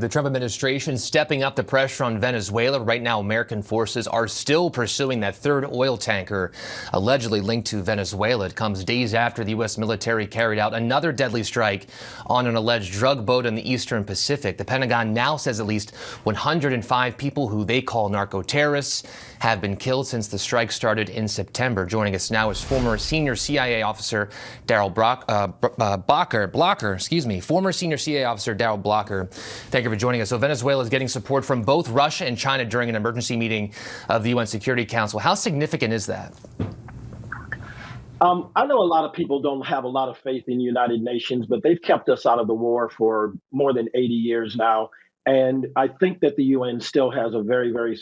The Trump administration stepping up the pressure on Venezuela. Right now, American forces are still pursuing that third oil tanker allegedly linked to Venezuela. It comes days after the U.S. military carried out another deadly strike on an alleged drug boat in the Eastern Pacific. The Pentagon now says at least 105 people who they call narco-terrorists have been killed since the strike started in September. Joining us now is former senior CIA officer Darrell Blocker. Former senior CIA officer Darrell Blocker. Thank you for joining us. So Venezuela is getting support from both Russia and China during an emergency meeting of the UN Security Council. How significant is that? I know a lot of people don't have a lot of faith in the United Nations, but they've kept us out of the war for more than 80 years now. And I think that the UN still has a very, very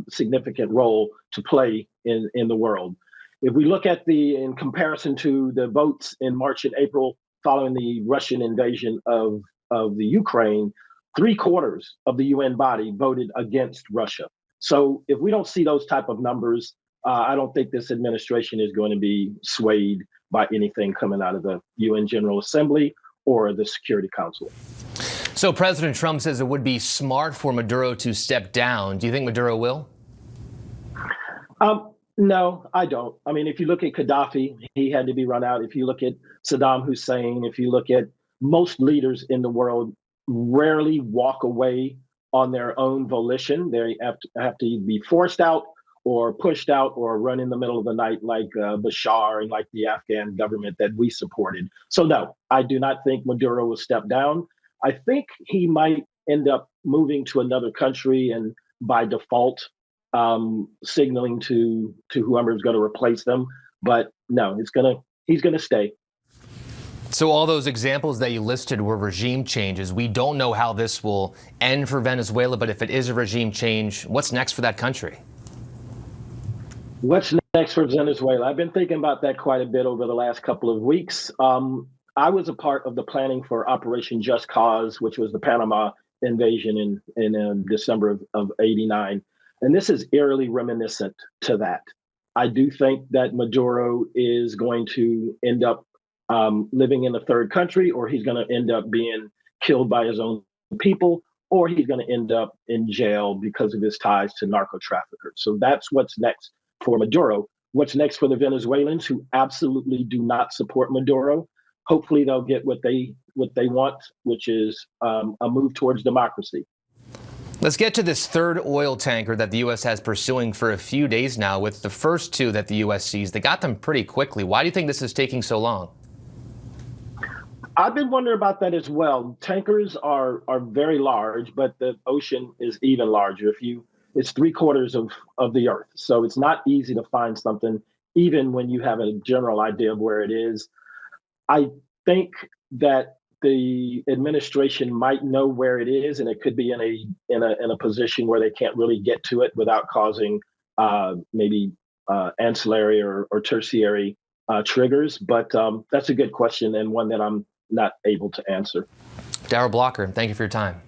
significant role to play in the world. If we look at in comparison to the votes in March and April following the Russian invasion of the Ukraine, 3/4 of the UN body voted against Russia. So if we don't see those type of numbers, I don't think this administration is going to be swayed by anything coming out of the UN General Assembly or the Security Council. So President Trump says it would be smart for Maduro to step down. Do you think Maduro will? No, I don't. I mean, if you look at Gaddafi, he had to be run out. If you look at Saddam Hussein, if you look at most leaders in the world, rarely walk away on their own volition. They have to be forced out or pushed out or run in the middle of the night like Bashar and like the Afghan government that we supported. So no, I do not think Maduro will step down. I think he might end up moving to another country and by default signaling to whoever is going to replace them. But no, he's going to stay. So all those examples that you listed were regime changes. We don't know how this will end for Venezuela, but if it is a regime change, what's next for that country? What's next for Venezuela? I've been thinking about that quite a bit over the last couple of weeks. I was a part of the planning for Operation Just Cause, which was the Panama invasion in December of '89. And this is eerily reminiscent to that. I do think that Maduro is going to end up living in a third country, or he's going to end up being killed by his own people, or he's going to end up in jail because of his ties to narco traffickers. So that's what's next for Maduro. What's next for the Venezuelans who absolutely do not support Maduro? Hopefully they'll get what they want, which is a move towards democracy. Let's get to this third oil tanker that the U.S. has pursuing for a few days now. With the first two that the U.S. seized, they got them pretty quickly. Why do you think this is taking so long? I've been wondering about that as well. Tankers are very large, but the ocean is even larger. It's 3/4 of the Earth, so it's not easy to find something, even when you have a general idea of where it is. I think that the administration might know where it is, and it could be in a position where they can't really get to it without causing maybe ancillary or tertiary triggers. But that's a good question and one that I'm not able to answer. Darrell Blocker, thank you for your time.